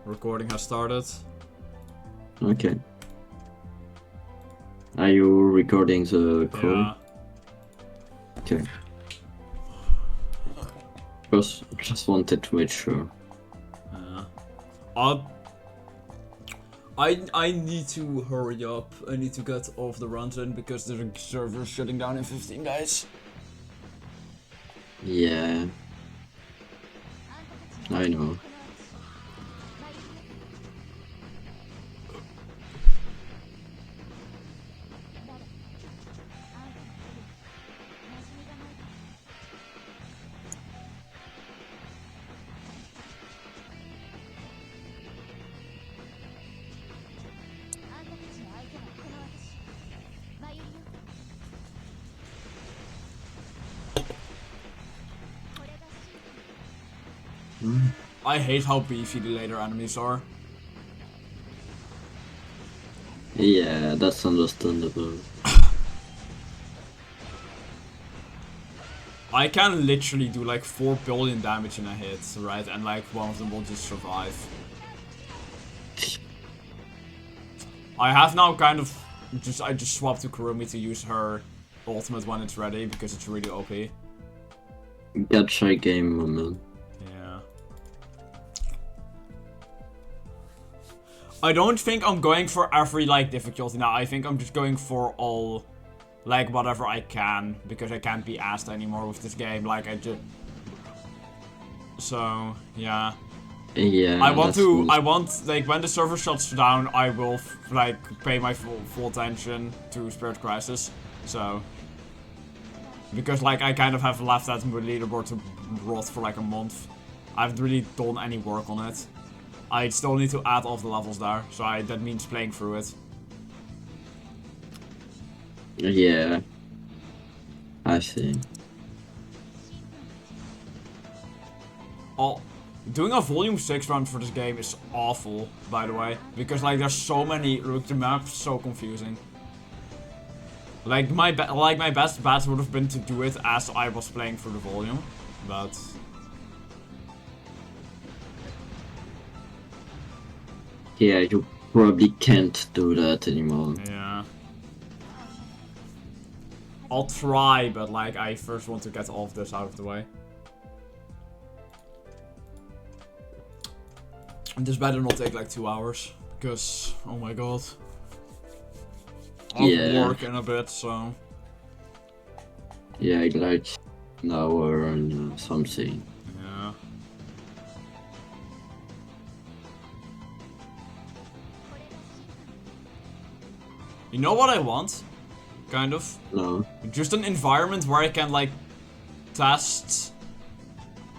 Recording has started. Okay. Are you recording the call? Yeah. Okay. Just wanted to make sure. I need to hurry up. I need to get off the runtime because the server's shutting down in 15 days. Yeah. I know. I hate how beefy the later enemies are. Yeah, that's understandable. I can literally do like 4 billion damage in a hit, right? And like one of them will just survive. I have now kind of I just swapped to Kurumi to use her ultimate when it's ready because it's really OP. Gacha game moment. Yeah. I don't think I'm going for every like difficulty now. I think I'm just going for all like whatever I can because I can't be asked anymore with this game. Like I just so yeah. Yeah. I want like when the server shuts down, I will like pay my full attention to Spirit Crisis. So because like I kind of have left that leaderboard to rot for like a month. I haven't really done any work on it. I still need to add all the levels there, so that means playing through it. Yeah. I see. Oh, doing a volume 6 run for this game is awful, by the way, because like there's so many. Look, the map's so confusing. Like my best bet would have been to do it as I was playing through the volume, but. Yeah, you probably can't do that anymore. Yeah. I'll try, but like I first want to get all of this out of the way. And this better not take like 2 hours, because oh my god. I'll work in a bit, so. Yeah, like an hour and something. Yeah. You know what I want? Kind of. No. Just an environment where I can like test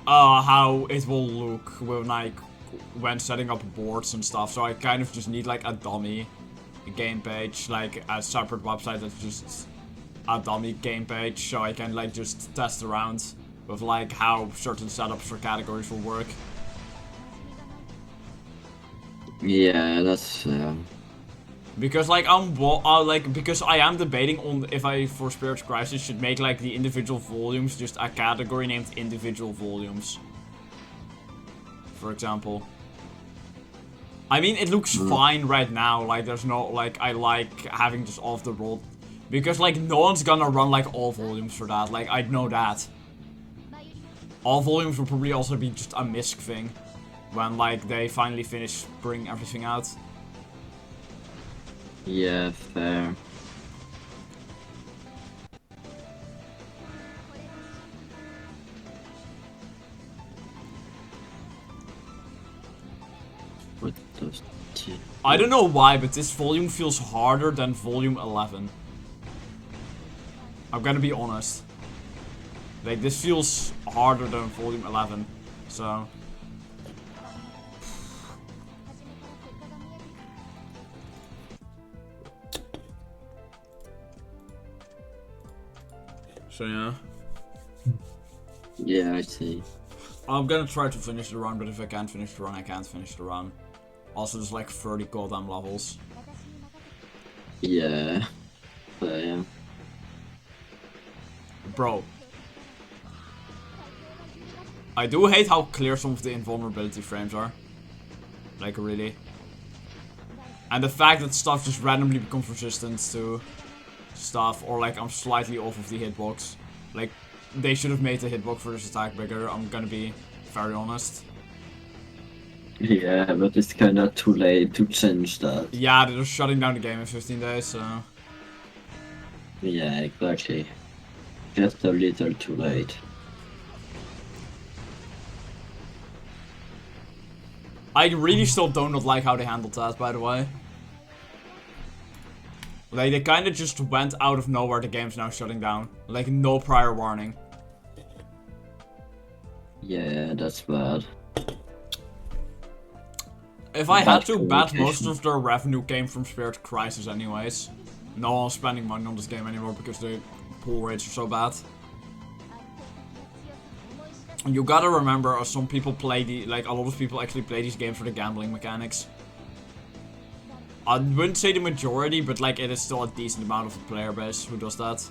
how it will look when setting up boards and stuff. So I kind of just need like a dummy game page, like a separate website that's just a dummy game page, so I can like just test around with like how certain setups for categories will work. Yeah, that's Because like because I am debating on if I for Spirit Crisis should make like the individual volumes just a category named individual volumes. For example. I mean, it looks fine right now. Like there's no like I like having just off the roll. Because like no one's gonna run like all volumes for that. Like I know that. All volumes will probably also be just a misc thing. When like they finally finish bringing everything out. yeah, fair. What does I don't know why, but this volume feels harder than volume 11. I'm gonna be honest. Like, this feels harder than volume 11. So. So, yeah. Yeah, I see. I'm gonna try to finish the run, but if I can't finish the run, I can't finish the run. Also, there's like 30 goddamn levels. Yeah. Yeah. Bro. I do hate how clear some of the invulnerability frames are. Like, really. And the fact that stuff just randomly becomes resistant to stuff, or like I'm slightly off of the hitbox. Like, they should have made the hitbox for this attack bigger, I'm gonna be very honest. Yeah, but it's kinda too late to change that. Yeah, they're shutting down the game in 15 days, so... Yeah, exactly. Just a little too late. I really still do not like how they handled that, by the way. Like, they kinda just went out of nowhere, the game's now shutting down. Like, no prior warning. Yeah, that's bad. If I had to bet, most of their revenue came from Spirit Crisis anyways. No one's spending money on this game anymore because the pull rates are so bad. You gotta remember, some people play a lot of people actually play these games for the gambling mechanics. I wouldn't say the majority, but like it is still a decent amount of the player base who does that.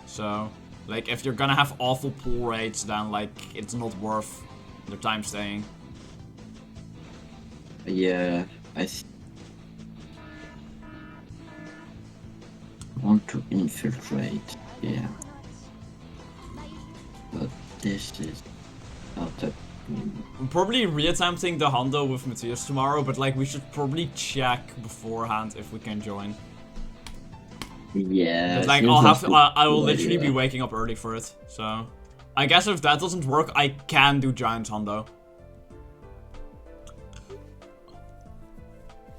So, like if you're gonna have awful pull rates, then like it's not worth the time staying. Yeah, I want to infiltrate, yeah. But this is not a... I'm probably reattempting the Hondo with Matthias tomorrow, but like we should probably check beforehand if we can join. Yeah, but like I will literally be waking up early for it, so... I guess if that doesn't work, I can do Giant Hondo.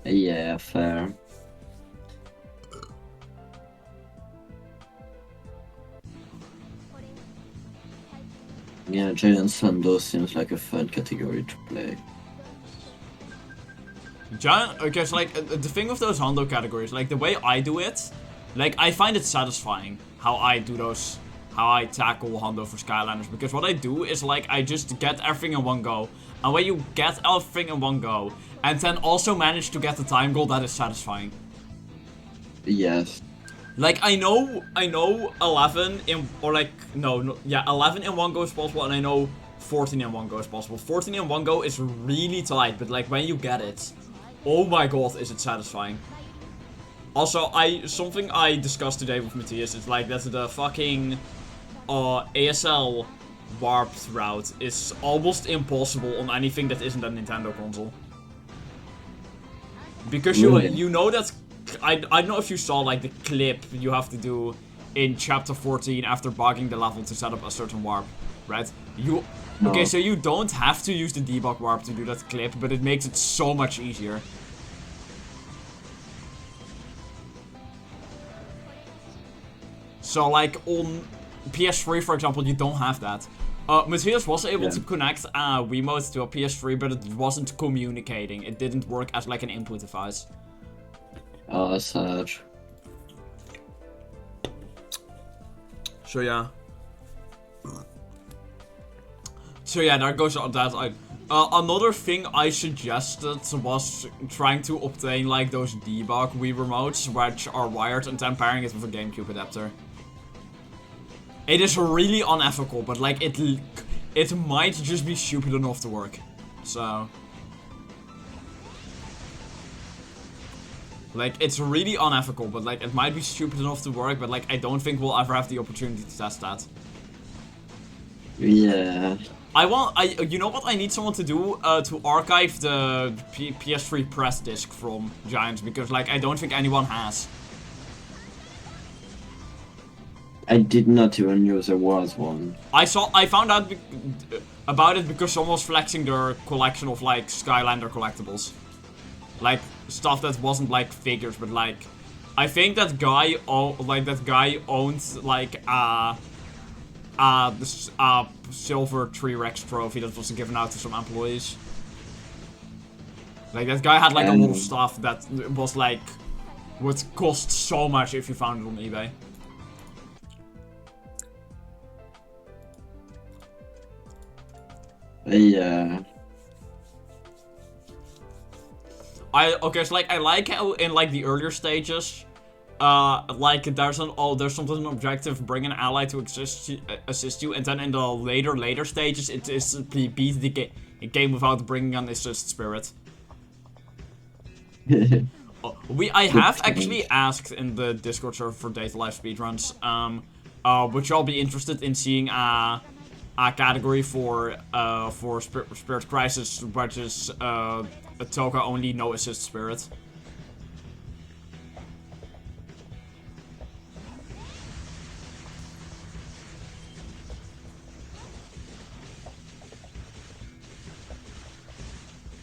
Yeah, fair. Yeah, Giant Hondo seems like a fun category to play. Okay, so like, the thing with those Hondo categories, like, the way I do it, like, I find it satisfying how I do those, how I tackle Hondo for Skylanders, because what I do is, like, I just get everything in one go, and when you get everything in one go, and then also manage to get the time goal, that is satisfying. Yes. Like, I know 11 in, or like, yeah, 11 in one go is possible, and I know 14 in one go is possible. 14 in one go is really tight, but like, when you get it, oh my god, is it satisfying. Also, something I discussed today with Matthias is like, that the fucking, ASL warped route is almost impossible on anything that isn't a Nintendo console. Because you know that, I don't know if you saw like the clip you have to do in chapter 14 after bugging the level to set up a certain warp, right? Okay, so you don't have to use the debug warp to do that clip, but it makes it so much easier. So like on PS3 for example, you don't have that. Matthias was able to connect Wiimote to a PS3, but it wasn't communicating. It didn't work as like an input device. Oh, sad. So yeah. That goes on that. Another thing I suggested was trying to obtain like those debug Wii remotes, which are wired, and then pairing it with a GameCube adapter. It is really unethical, but like it might just be stupid enough to work. So. Like, it's really unethical, but like, it might be stupid enough to work, but like, I don't think we'll ever have the opportunity to test that. Yeah. You know what I need someone to do? To archive the PS3 press disc from Giants, because like, I don't think anyone has. I did not even know there was one. I found out about it because someone was flexing their collection of like Skylander collectibles. Like, stuff that wasn't like figures, but like, I think that guy owned like this silver T-Rex trophy that was given out to some employees. Like, that guy had like a lot of stuff that was like would cost so much if you found it on eBay. Yeah. Okay, so like, I like how in like the earlier stages, like there's something objective, bring an ally to assist you, and then in the later stages, it is beat the game without bringing an assist spirit. I have Good actually point. asked in the Discord server for Data Life speedruns, would y'all be interested in seeing a category for Spirit Crisis, which is a Toka only, no assist spirit?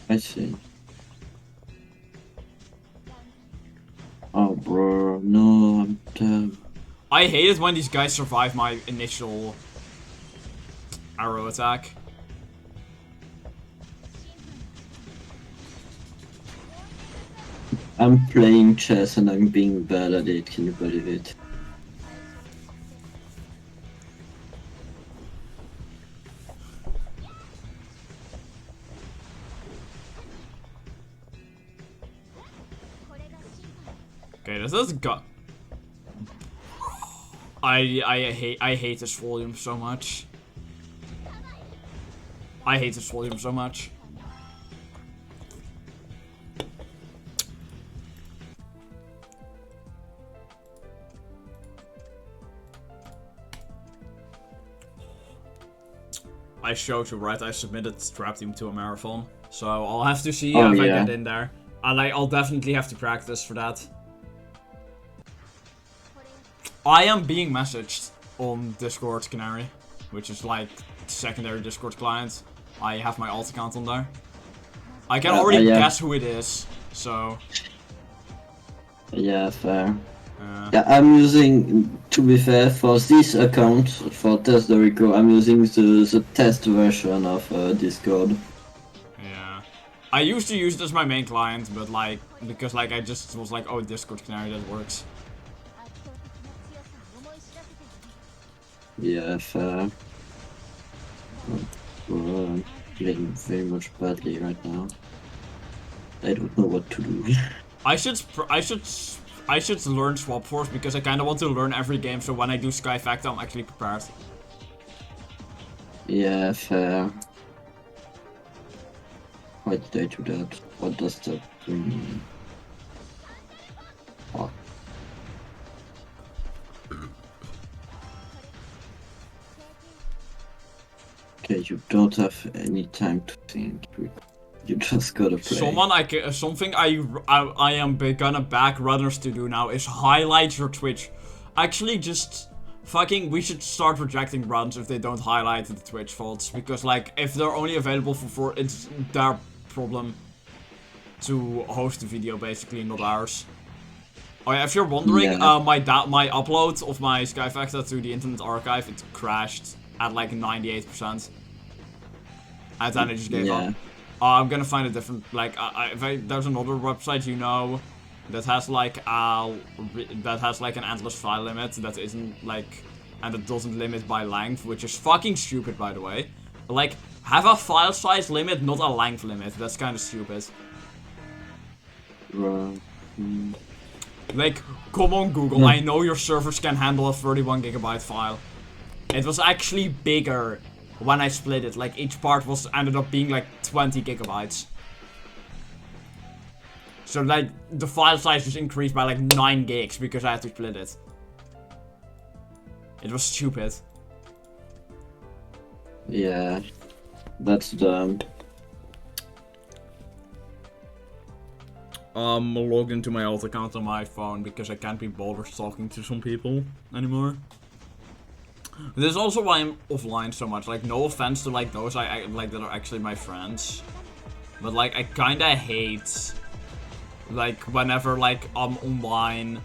I see. Oh, bro, no, I'm dead. I hate it when these guys survive my initial arrow attack. I'm playing chess and I'm being bad at it, can you believe it? Okay, this is I hate this volume so much. I hate this volume so much. I showed you, right? I submitted Trap Team to a marathon. So I'll have to see if I get in there. And I'll definitely have to practice for that. I am being messaged on Discord Canary, which is like secondary Discord client. I have my alt account on there. I can already guess who it is, so... Yeah, fair. Yeah, I'm using, to be fair, for this account, for Test the Rico, I'm using the test version of Discord. Yeah. I used to use it as my main client, but like, because like I just was like, oh, Discord Canary, that works. Yeah, fair. I'm playing very much badly right now. I don't know what to do. I should learn Swap Force because I kind of want to learn every game, so when I do Sky Factor, I'm actually prepared. Yeah, fair. Why did I do that? What does that mean? Oh. Okay, you don't have any time to think. You just gotta play. Something I am gonna back runners to do now is highlight your Twitch. Actually, just fucking, we should start rejecting runs if they don't highlight the Twitch faults, because like if they're only available for it's their problem to host the video, basically, not ours. Oh yeah, if you're wondering, my upload of my Sky Factor to the Internet Archive, it crashed at like 98%, and then I just gave up. I'm gonna find a different, like, there's another website, you know, that has like an endless file limit that isn't like, and it doesn't limit by length, which is fucking stupid, by the way. Like, have a file size limit, not a length limit. That's kind of stupid. Like, come on, Google. I know your servers can handle a 31 gigabyte file. It was actually bigger when I split it. Like, each part ended up being like 20 gigabytes. So, like, the file size just increased by like 9 gigs because I had to split it. It was stupid. Yeah, that's dumb. Log into my alt account on my phone because I can't be bothered talking to some people anymore. This is also why I'm offline so much. Like, no offense to like those I like that are actually my friends, but like I kinda hate like whenever like I'm online,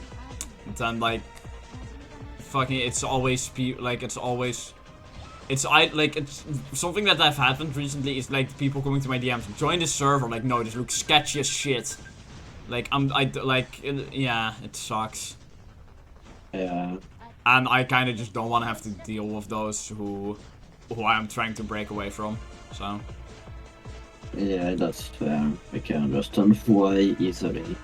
then like fucking it's something that I've happened recently is like people coming to my DMs, join this server. Like, no, this looks sketchy as shit. Like, yeah, it sucks. Yeah. And I kind of just don't want to have to deal with those who I am trying to break away from, so. Yeah, that's fair. I can understand why easily.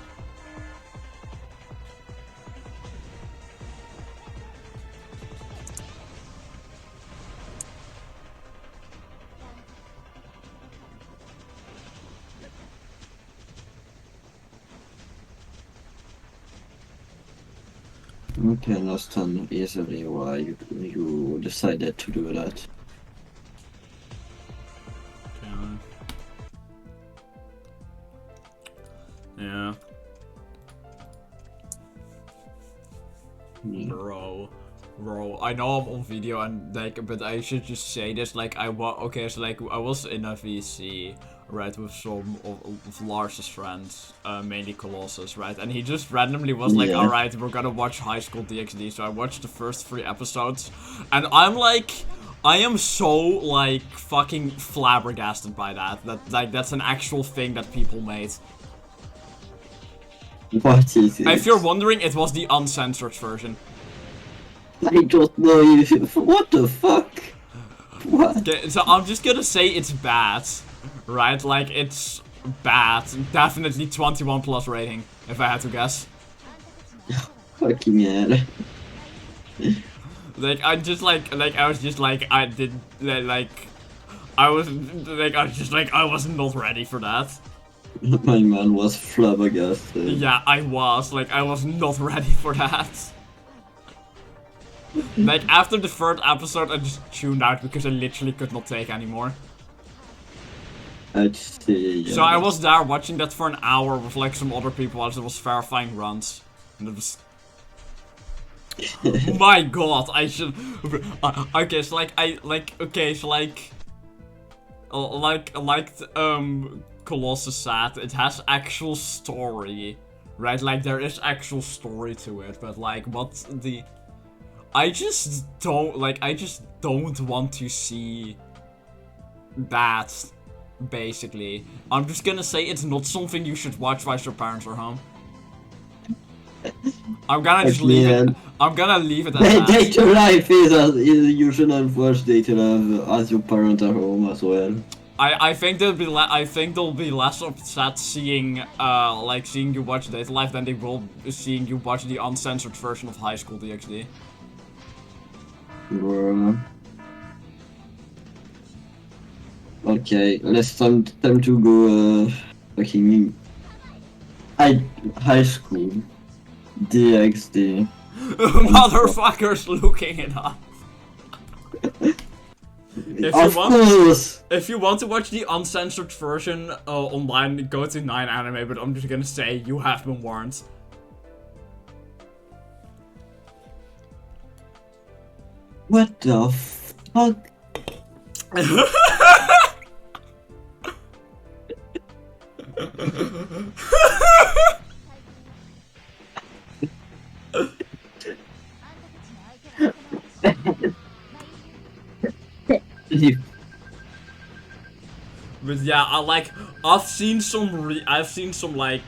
I can understand easily why you decided to do that. Yeah. Bro, I know I'm on video and like, but I should just say this, like, okay, so like, I was in a VC, right, with some of Lars's friends, mainly Colossus, right, and he just randomly was like, alright, we're gonna watch High School DxD, so I watched the first 3 episodes, and I'm like, I am so, like, fucking flabbergasted by that, like, that's an actual thing that people made. What is it? If you're wondering, it was the uncensored version. I don't know if... What the fuck? What? Okay, so I'm just gonna say it's bad, right? Like, it's bad. Definitely 21 plus rating, if I had to guess. Fucking hell. Like, I just like, I was just like, I did, like, I was just like, I was not ready for that. My man was flabbergasted. Yeah, I was not ready for that. Like, after the 3rd episode, I just tuned out because I literally could not take anymore. I see, yeah. So I was there watching that for an hour with like some other people as it was verifying runs. And it was... My god, I should... Okay, so Colossus said, it has actual story. Right, like there is actual story to it, but like what the... I just don't want to see that, basically. I'm just gonna say it's not something you should watch while your parents are home. I'm gonna just leave it. I'm gonna leave it at that. Data life is you shouldn't watch Data Life as your parents are home as well. I think they'll be less upset seeing seeing you watch Data Life than they will seeing you watch the uncensored version of High School DxD. Okay, let's time to go fucking high school DxD. Motherfuckers looking it up. If you want to watch the uncensored version online, go to 9anime, but I'm just gonna say you have been warned. What the fuck? But yeah, I've seen some like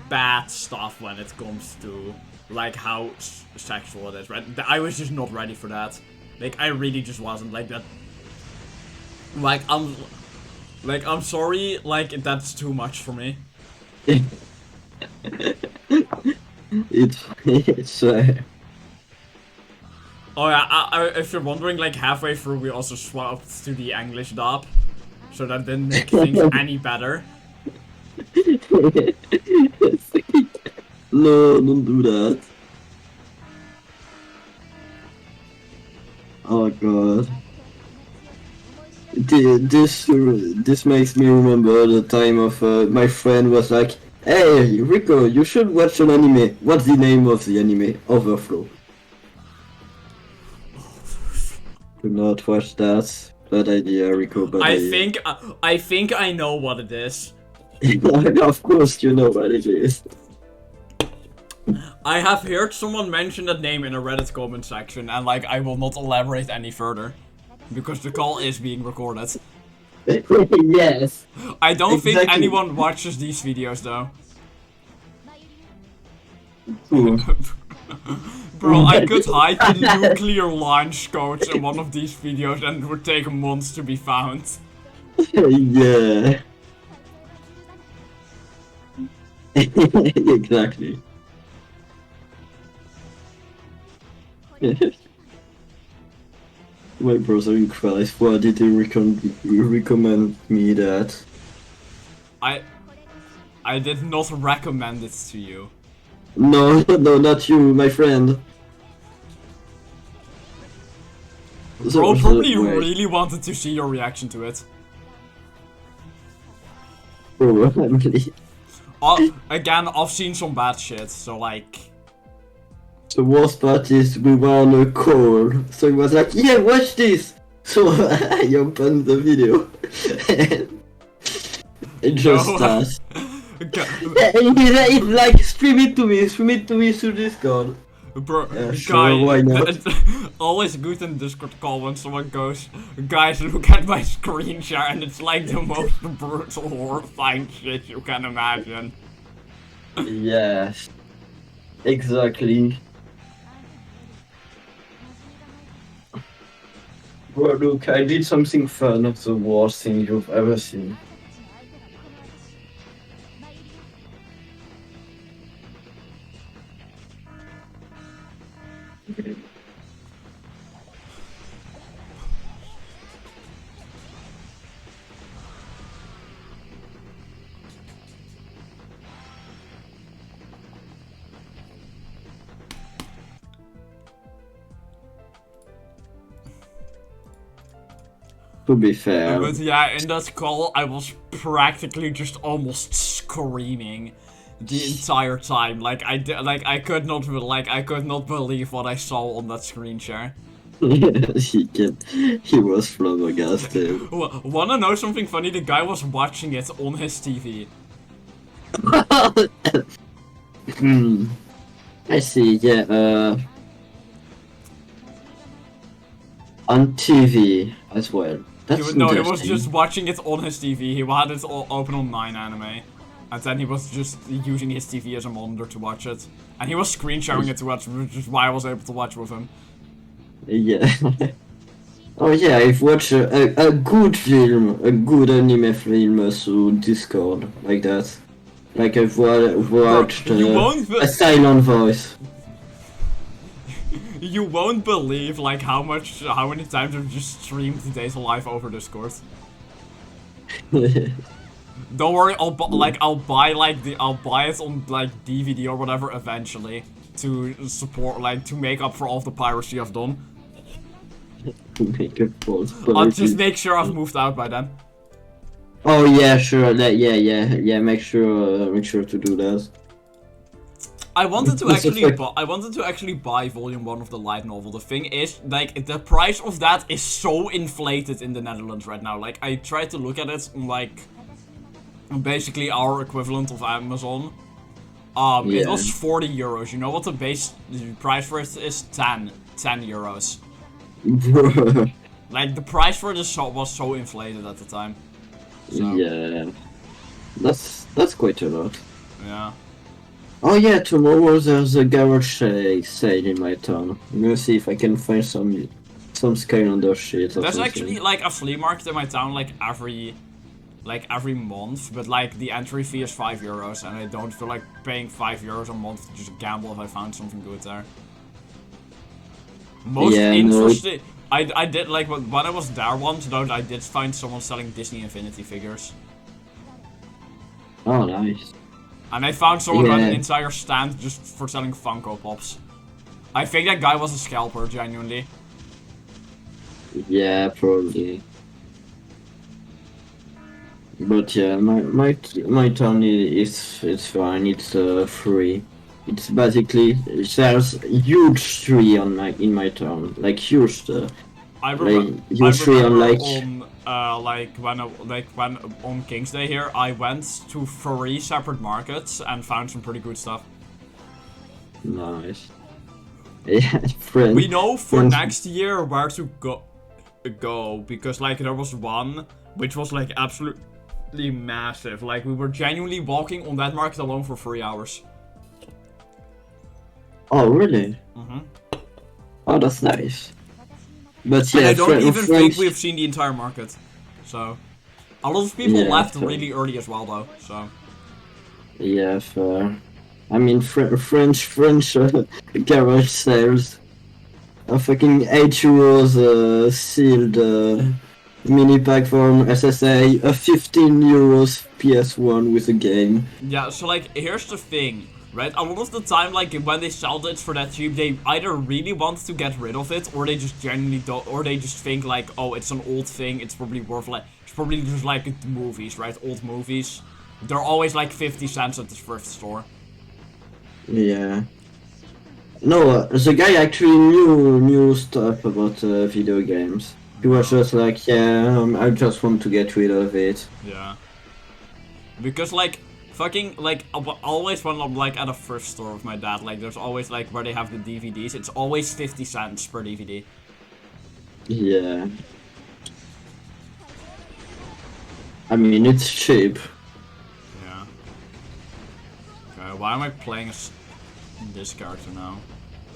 bad stuff when it comes to like how sexual it is, right? I was just not ready for that. Like, I really just wasn't like that. I'm sorry, like, that's too much for me. It's Oh yeah, if you're wondering, like, halfway through we also swapped to the English dub, so that didn't make things any better. No, don't do that. Oh god. This makes me remember the time of my friend was like, "Hey Rico, you should watch an anime. What's the name of the anime? Overflow." Do not watch that. Bad idea, Rico. Bad idea. I think I know what it is. Of course you know what it is. I have heard someone mention that name in a Reddit comment section, and like, I will not elaborate any further. Because the call is being recorded. Yes. I don't think anyone watches these videos though. Bro, I could hide the nuclear launch codes in one of these videos and it would take months to be found. Yeah. Exactly. My brother in Christ, why did he recommend me that? I did not recommend it to you. No, no, not you, my friend. Bro probably Wait, really wanted to see your reaction to it. probably. Again, I've seen some bad shit, so like... The worst part is we were on a call, so he was like, yeah, watch this! So I opened the video, and it just No. starts. And he's like, stream it to me through Discord. Bro, Sure, why not? Always good in Discord call when someone goes, guys, look at my screen share, and it's like the most brutal, horrifying shit you can imagine. Yes, exactly. Bro, look, I did something fun, not the worst thing you've ever seen. To be fair. But yeah, in that call, I was practically just almost screaming the entire time. Like I could not believe what I saw on that screen share. He was flabbergasted. Wanna know something funny? The guy was watching it on his TV. I see, yeah, on TV as well. That's No, he was just watching it on his TV. He had it all open on 9 Anime. And then he was just using his TV as a monitor to watch it. And he was screen sharing it to watch, which is why I was able to watch with him. Yeah. Oh yeah, I've watched a good film, a good anime film through Discord, like that. Like I've watched a silent voice. You won't believe like how many times I've just streamed Days Alive over Discord. Don't worry, I'll buy it on like DVD or whatever eventually to support to make up for all of the piracy I've done. Make up for I'll just make sure I've moved out by then. Oh yeah, sure. Yeah. Make sure to do that. I wanted to actually buy Volume 1 of the light novel. The thing is, like, the price of that is so inflated in the Netherlands right now. Like, I tried to look at it, like, basically our equivalent of Amazon. It was 40 euros. You know what the base price for it is? 10 euros. Like, the price for this was so inflated at the time. So. Yeah. That's quite a lot. Yeah. Oh yeah, tomorrow there's a garage sale in my town. I'm gonna see if I can find some Skylander shit. There's actually like a flea market in my town like every month, but like the entry fee is 5 euros, and I don't feel like paying 5 euros a month to just gamble if I found something good there. Most interesting. No. I did like when I was there once though. I did find someone selling Disney Infinity figures. Oh, nice. And I found someone with an entire stand just for selling Funko Pops. I think that guy was a scalper, genuinely. Yeah, probably. But yeah, my town it's fine. It's free. It's basically there's a huge tree in my town, like huge. I remember when on King's Day here, I went to 3 separate markets and found some pretty good stuff. Nice. Yeah, friends. We know for next year where to go because like there was one which was like absolutely massive. Like we were genuinely walking on that market alone for 3 hours. Oh really? Mm-hmm. Oh, that's nice. But yeah, and I don't even think we've seen the entire market. So, a lot of people left really early as well, though. So. Yeah, fair. I mean, French garage sales. A fucking 8 euros sealed mini pack from SSA. A 15 euros PS1 with a game. Yeah. So like, here's the thing. right? A lot of the time, like, when they sell it for that cheap, they either really want to get rid of it, or they just genuinely don't, or they just think, like, oh, it's an old thing, it's probably worth, like, it's probably just like the movies, right? Old movies. They're always, like, 50 cents at the thrift store. Yeah. No, the guy actually knew stuff about video games. He was just like, yeah, I just want to get rid of it. Yeah. Because, like, fucking, like, always when I'm, like, at a thrift store with my dad, like, there's always, like, where they have the DVDs, it's always 50 cents per DVD. Yeah. I mean, it's cheap. Yeah. Okay, why am I playing this character now?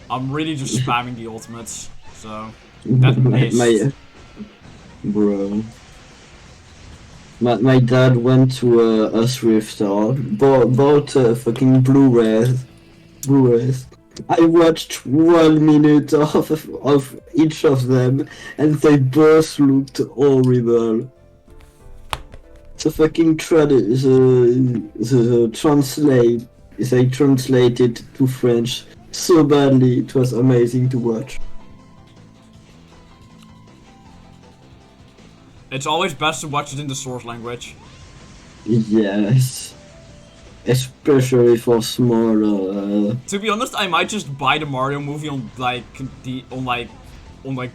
I'm really just spamming the ultimates, so... That missed. Bro. My dad went to a thrift store, bought fucking Blu-rays. I watched 1 minute of each of them, and they both looked horrible. The fucking they translated to French so badly. It was amazing to watch. It's always best to watch it in the source language. Yes. Especially for smaller. To be honest, I might just buy the Mario movie on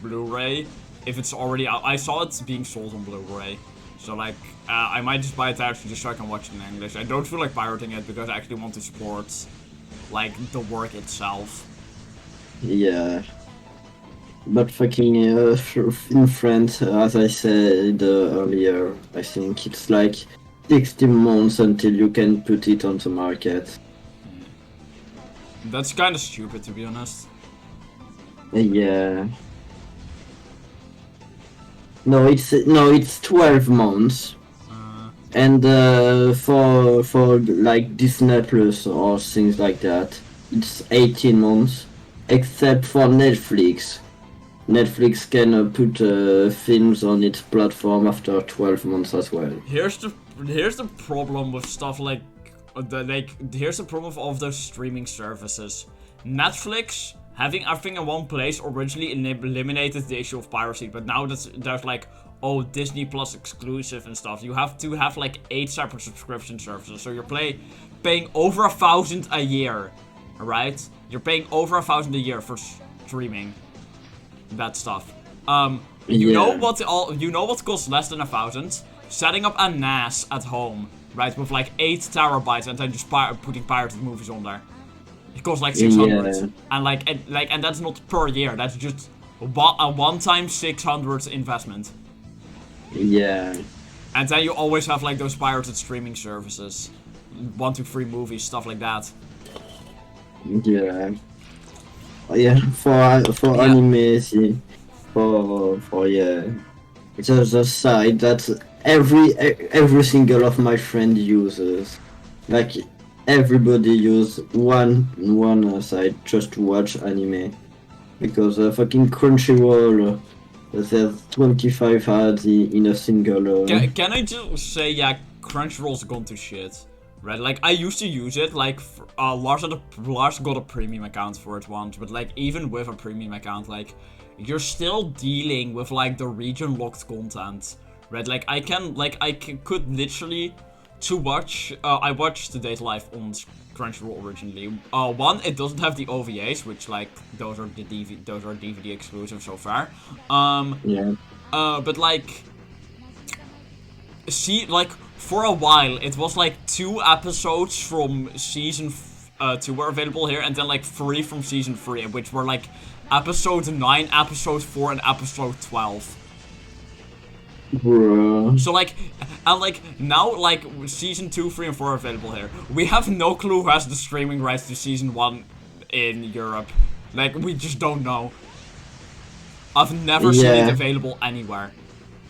Blu-ray if it's already out. I saw it being sold on Blu-ray, so like I might just buy it actually just so I can watch it in English. I don't feel like pirating it because I actually want to support like the work itself. Yeah. But fucking in France, as I said earlier, I think it's like 60 months until you can put it on the market. That's kind of stupid, to be honest. Yeah. No, it's 12 months. And for like Disney Plus or things like that, it's 18 months, except for Netflix. Netflix can put films on its platform after 12 months as well. Here's the problem with stuff like here's the problem with all of those streaming services. Netflix having everything in one place originally eliminated the issue of piracy, but now there's like, oh, Disney Plus exclusive and stuff. You have to have like 8 separate subscription services, so you're paying over 1,000 a year, right? You're paying over 1,000 a year for streaming that stuff. You know what costs less than 1,000? Setting up a NAS at home, right, with like 8 terabytes and then just putting pirated movies on there. It costs like 600, and that's not per year. That's just a one-time 600 investment. Yeah. And then you always have like those pirated streaming services, 1, 2, 3 movies, stuff like that. Yeah. Yeah, for anime, for yeah, it's a site that every single of my friend uses. Like everybody use one site just to watch anime, because fucking Crunchyroll, there's 25 ads in a single. Can I just say, yeah, Crunchyroll's gone to shit. Right, like, I used to use it, like, Lars got a premium account for it once, but, like, even with a premium account, like, you're still dealing with, like, the region-locked content, right? Like, I could literally, I watched Today's Life on Crunchyroll originally. One, it doesn't have the OVAs, which, like, those are DVD exclusive so far. Yeah. But, like, for a while, it was like 2 episodes from season 2 were available here, and then like 3 from season 3, which were like episode 9, episode 4, and episode 12. Bruh. So like, and like now like season 2, 3, and 4 are available here. We have no clue who has the streaming rights to season 1 in Europe. Like, we just don't know. I've never seen it available anywhere.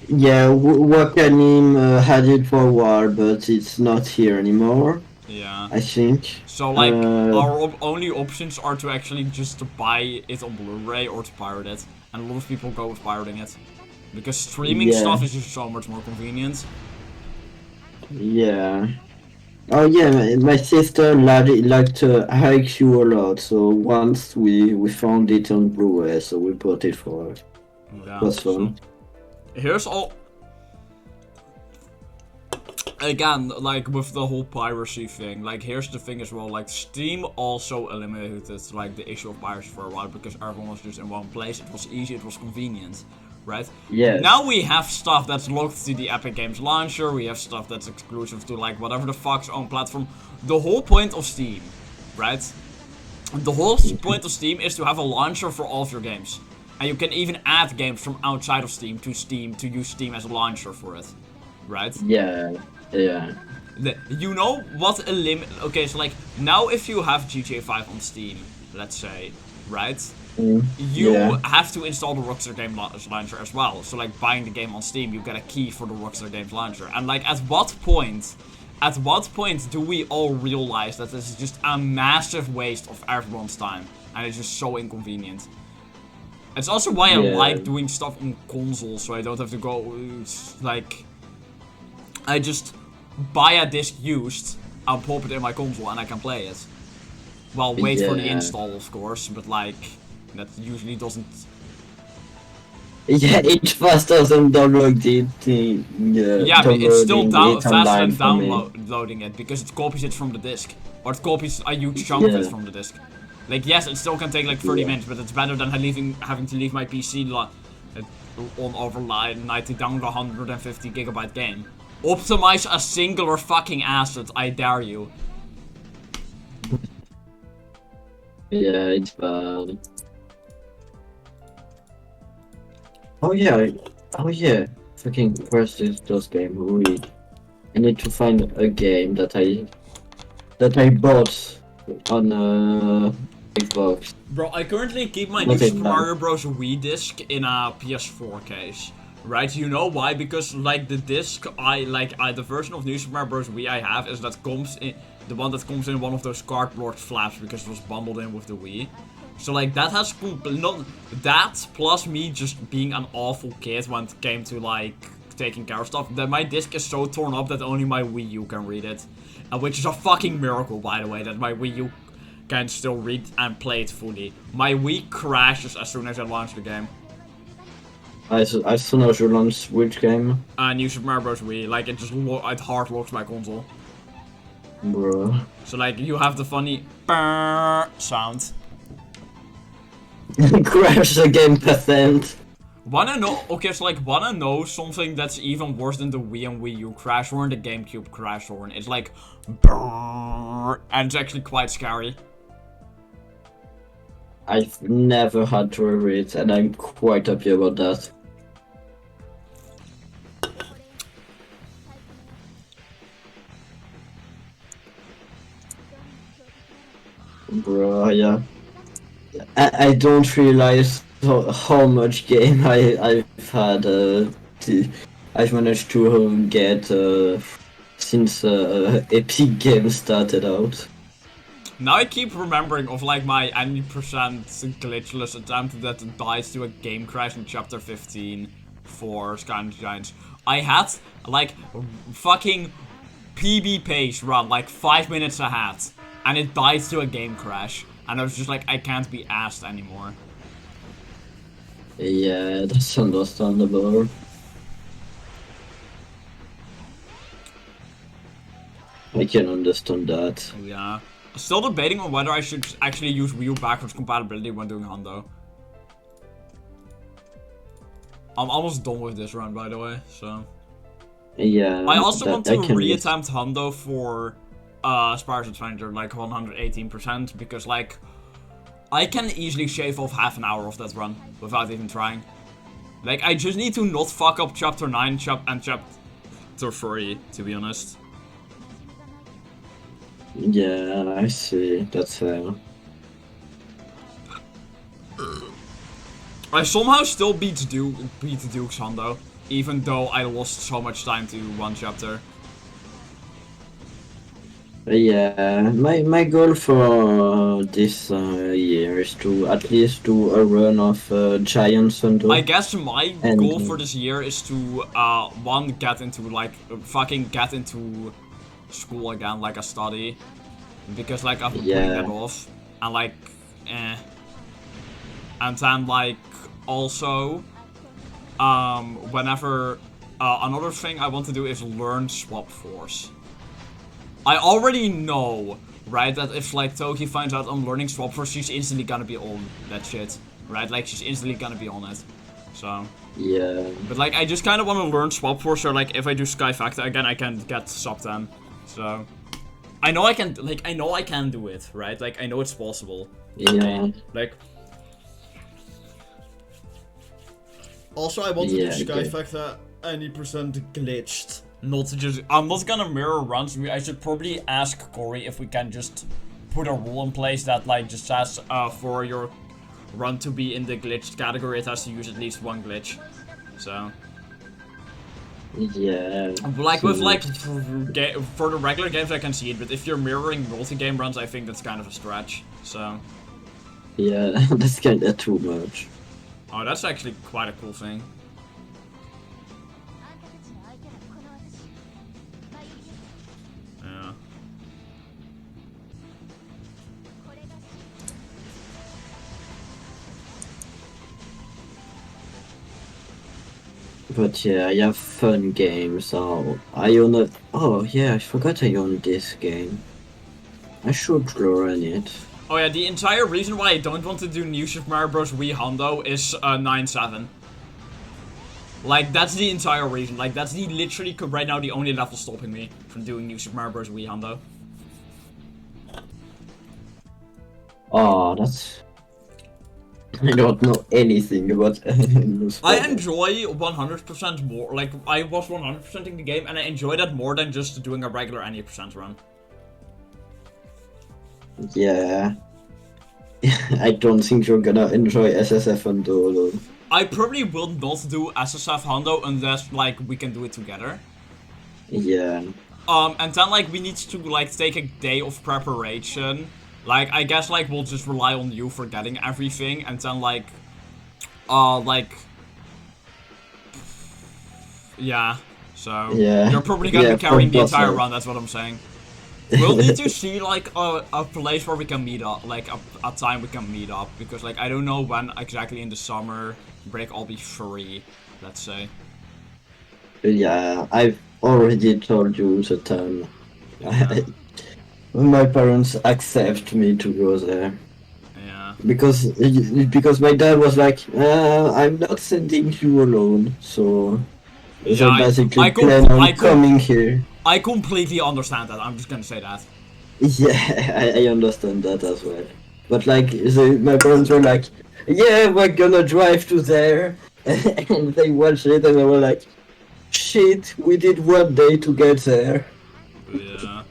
Yeah, Wakanim had it for a while, but it's not here anymore. Yeah. I think. So, like, our only options are to actually just to buy it on Blu-ray or to pirate it. And a lot of people go with pirating it. Because streaming stuff is just so much more convenient. Yeah. Oh yeah, my sister liked IQ a lot, so once we found it on Blu-ray, so we bought it for her. It Yeah, was so fun. here's all. Again, like with the whole piracy thing, like here's the thing as well, like Steam also eliminated like the issue of piracy for a while because everyone was just in one place. It was easy, it was convenient, right? Now Yes. we have stuff that's locked to the Epic Games launcher, we have stuff that's exclusive to like whatever the fuck's own platform. The whole point of Steam, right? The whole point of Steam is to have a launcher for all of your games. And you can even add games from outside of Steam to use Steam as a launcher for it, right? Yeah. Yeah. You know what a limit. Okay, so like now if you have GTA 5 on Steam, let's say, right? You Yeah. have to install the Rockstar Game Launcher as well. So like buying the game on Steam, you get a key for the Rockstar Games Launcher. And like at what point do we all realize that this is just a massive waste of everyone's time and it's just so inconvenient? It's also why I like doing stuff on console, so I don't have to go like I just buy a disc used, I'll pop it in my console and I can play it. Well, wait for the install, of course, but like, that usually doesn't... Yeah, it's faster than downloading it. Yeah, but it's still faster than for me. downloading it, because it copies it from the disc. Or it copies a huge chunk of it from the disc. Like, yes, it still can take like 30 minutes, but it's better than having to leave my PC on overnight to download a 150 gigabyte game. Optimize a singular fucking asset, I dare you. Yeah, it's bad. Oh yeah, fucking first is those game. I need to find a game that I bought on Xbox. Bro, I currently keep my new Super Mario Bros. Wii disc in a PS4 case. Right? You know why? Because like the disc the version of New Super Mario Bros. Wii I have is that comes in the one that comes in one of those cardboard flaps because it was bundled in with the Wii. So like that has not that plus me just being an awful kid when it came to like taking care of stuff, that my disc is so torn up that only my Wii U can read it. Which is a fucking miracle, by the way, that my Wii U can still read and play it fully. My Wii crashes as soon as I launch the game. As soon as you launch which game? New Super Mario Bros. Wii, like it just it hard locks my console. Bro. So like you have the funny brrr sound. Crash the game %. Wanna know? Okay, so like wanna know something that's even worse than the Wii and Wii U crash horn, the GameCube crash horn. It's like brrr, and it's actually quite scary. I've never had to hear it, and I'm quite happy about that. Bro, yeah. I don't realize how much game I've had. I've managed to get since Epic Games started out. Now I keep remembering of like my 90% glitchless attempt that dies to a game crash in chapter 15 for Skyrim Giants. I had like fucking PB pace run like 5 minutes ahead, and it died to a game crash, and I was just like, I can't be asked anymore. Yeah, that's understandable. I can understand that. Yeah. Still debating on whether I should actually use Wii U backwards compatibility when doing Hundo. I'm almost done with this run, by the way, so... Yeah. I also want to reattempt Hundo for Spyro's Adventure, like 118%, because, like, I can easily shave off half an hour of that run without even trying. Like, I just need to not fuck up Chapter 9 and Chapter 3, to be honest. Yeah, I see. That's fair. I somehow still beat Duke's Hundo, even though I lost so much time to one chapter. Yeah, my goal for this year is to at least do a run of Giant Hundo. I guess my goal for this year is to get into school again, like a study. Because like I've been putting that off. And like, And then like, also, whenever, another thing I want to do is learn Swap Force. I already know, right, that if like Toki finds out I'm learning Swap Force, she's instantly gonna be on that shit. Right, like she's instantly gonna be on it. So. Yeah. But like, I just kind of want to learn Swap Force, so like, if I do Sky Factor again, I can get sub 10. So. I know I can, like, I know I can do it, right? Like, I know it's possible. Yeah. Like. Also, I want to do Sky Factor any percent glitched. Not just, I'm not gonna mirror runs. I should probably ask Corey if we can just put a rule in place that like just says for your run to be in the glitched category, it has to use at least one glitch. So. Yeah. Like with like for the regular games I can see it, but if you're mirroring multi-game runs, I think that's kind of a stretch. So. Yeah, that's kinda too much. Oh, that's actually quite a cool thing. Yeah. But yeah, I have fun games. So I own a. Oh yeah, I forgot I own this game. I should learn it. Oh yeah, the entire reason why I don't want to do New Super Mario Bros. Wii Hondo is 9-7. Like, that's the entire reason. Like, that's the literally right now the only level stopping me from doing New Super Mario Bros. Wii Hondo. Oh, that's. I don't know anything about. I enjoy 100% more. Like, I was 100%ing the game, and I enjoy that more than just doing a regular any percent run. Yeah. I don't think you're gonna enjoy SSF Hondo alone. I probably will not do SSF Hondo unless, like, we can do it together. Yeah. And then, like, we need to, like, take a day of preparation. Like, I guess, like, we'll just rely on you for getting everything, and then, like, yeah. So, yeah. you're probably gonna be carrying the entire run, that's what I'm saying. We'll need to see, like, a place where we can meet up, like, a time we can meet up, because, like, I don't know when exactly in the summer break I'll be free, let's say. Yeah, I've already told you the time. Yeah. My parents accept me to go there. Yeah. Because my dad was like, I'm not sending you alone, so Yeah, they basically plan on coming here. I completely understand that, I'm just gonna say that. Yeah, I understand that as well. But like, my parents were like, yeah, we're gonna drive to there, and they watched it and they were like, shit, we did 1 day to get there. Yeah.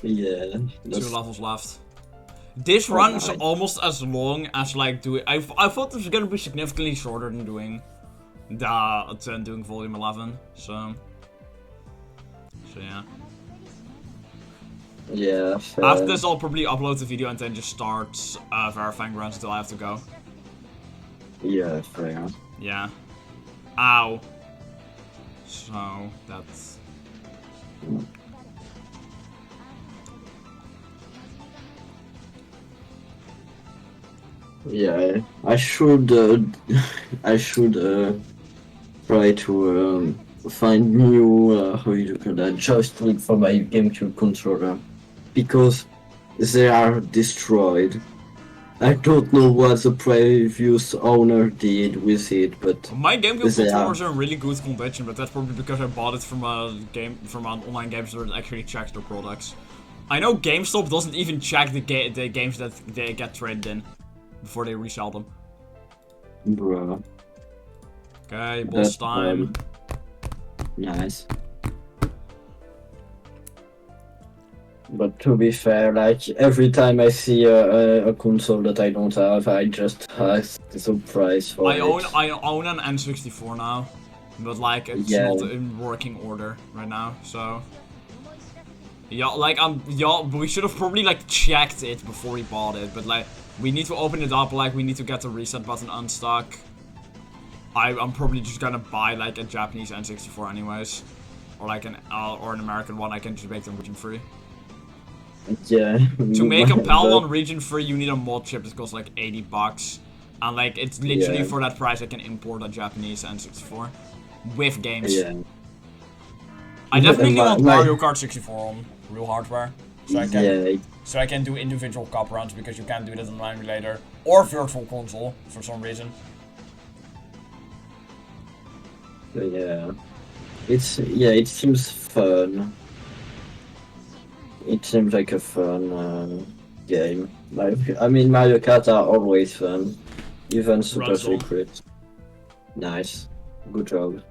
Yeah. 2 levels left. This run is almost as long as like doing. I thought this was gonna be significantly shorter than doing volume 11. So yeah. Yeah. Fair. After this, I'll probably upload the video and then just start verifying runs until I have to go. Yeah, fair. Yeah. Ow. So that's. Yeah, I should try to find new how you call that joystick for my GameCube controller, because they are destroyed. I don't know what the previous owner did with it, but my GameCube controllers are in really good condition, but that's probably because I bought it from an online game store that actually checks their products. I know GameStop doesn't even check the games that they get traded in before they resell them. Bruh. Okay, boss time. Nice. But to be fair, like, every time I see a console that I don't have, I just ask the price for it. I own an N64 now, but like it's not in working order right now, so yeah, like we should have probably like checked it before we bought it, but like we need to open it up, like we need to get the reset button unstuck. I'm probably just gonna buy like a Japanese N64 anyways, or like an American one. I can just make them region free. Yeah. To make a PAL but- one region free, you need a mod chip that costs like $80, and like it's literally for that price I can import a Japanese N64 with games. Yeah. I definitely want Like- Mario Kart 64 on real hardware, so I can do individual cup runs because you can't do that on an emulator or virtual console for some reason. Yeah. It seems fun. It seems like a fun game. Like, I mean, Mario Kart are always fun, even Super Runs on. Secret. Nice, good job.